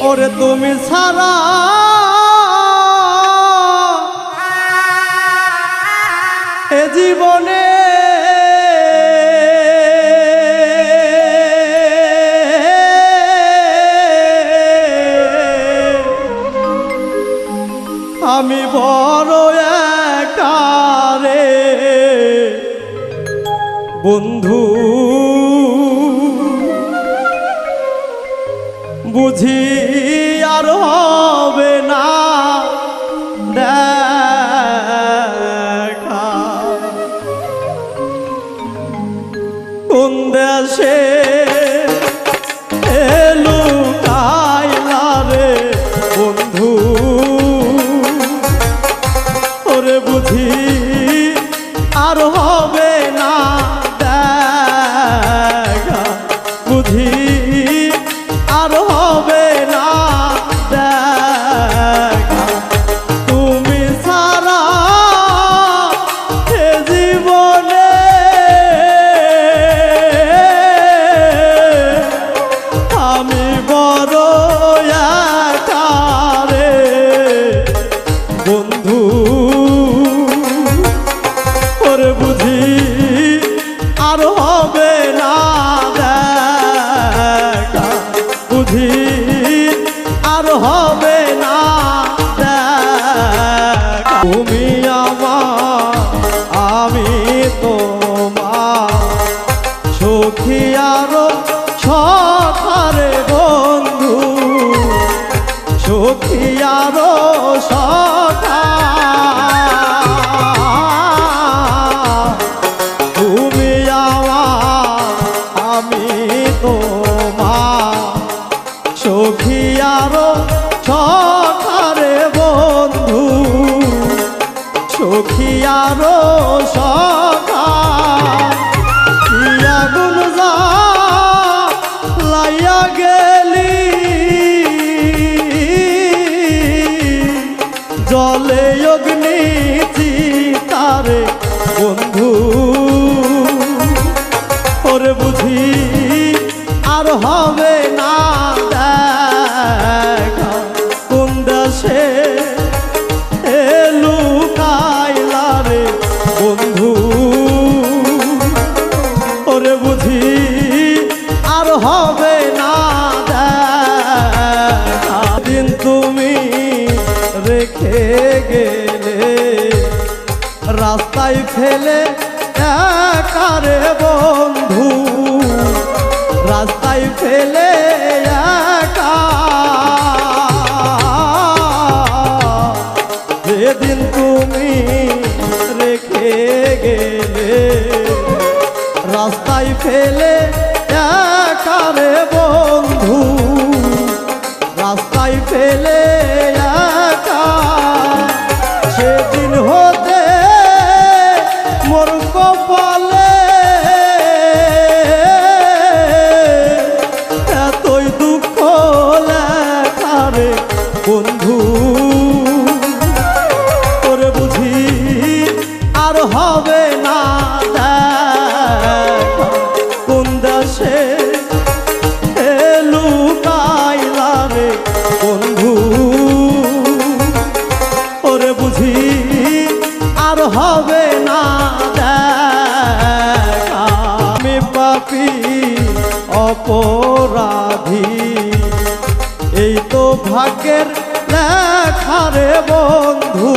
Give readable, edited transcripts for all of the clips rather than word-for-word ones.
ওরে তুমি ছাড়া এ জীবনে আমি বড় একা রে বন্ধু বুঝি আর হবে না দেখা কোন দেশে এলো কাইলা রে বন্ধু ওরে বুঝি আর হবে না দেখা বুঝি আর হবে না দেখা তুমি ছাড়া এ জীবনে আমি বড় একা রে বন্ধু ওরে বুঝি আর হবে না দেখা বুঝি আর হবে না দেখা তুমি আমার আমি তোমার সখী আরো সখারে বন্ধু সখী আরো সখা তুমি আমার আমি তোমার সখী আরো সখারে বন্ধু সখী আরো সখা কি আগুন জ্বালাইয়া গেলি জলে অগ্নি চিতারে বন্ধু ওরে বুঝি আর হবে না দেখা কোন দেশে এলু কাইলা রে বন্ধু ওরে বুঝি আর হবে না দেখা দিন তুমি রেখে গেলে রাস্তায় ফেলে একা রে বন্ধু রাস্তায় ফেলে একা যেদিন তুমি রেখে গেলে রাস্তায় ফেলে একা রে বন্ধু রাস্তায় ফেলে একা সেদিন হতে মোর কপালে এতই দুঃখ লেখা রে বন্ধু ওরে বুঝি আর হবে না দেখা কোন দেশে এলু কাইলা রে বন্ধু ওরে বুঝি আর হবে না দেখা আমি পাপী অপরাধী এই তো ভাগ্যের লেখা রে বন্ধু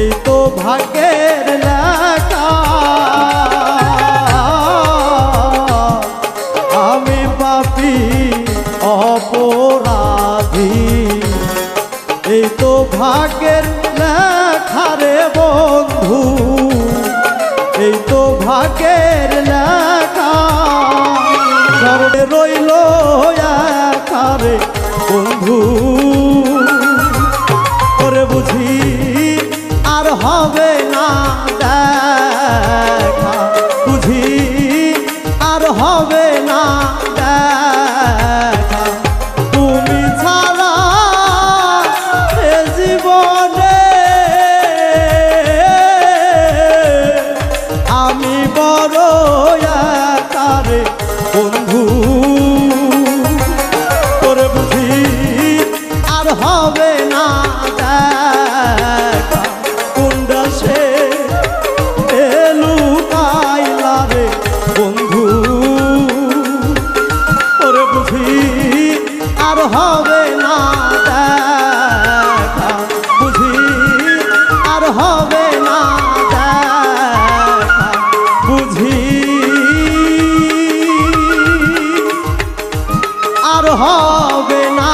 এই তো ভাগ্যের লেখা আমি পাপী অপরাধী এই তো ভাগ্যের লেখা রে বন্ধু এই তো ভাগ্যের লেখা সর্বে রইল একা রে বন্ধু ওরে বুঝি আর হবে না দেখা বুঝি আর হবে না দেখা তুমি ছাড়া এ জীবনে আর হবে না দেখা কোনটা সে লুকাইলা রে বন্ধু ওরে বুঝি আর হবে না দেখা বুঝি আর হবে না দেখা বুঝি আর হবে না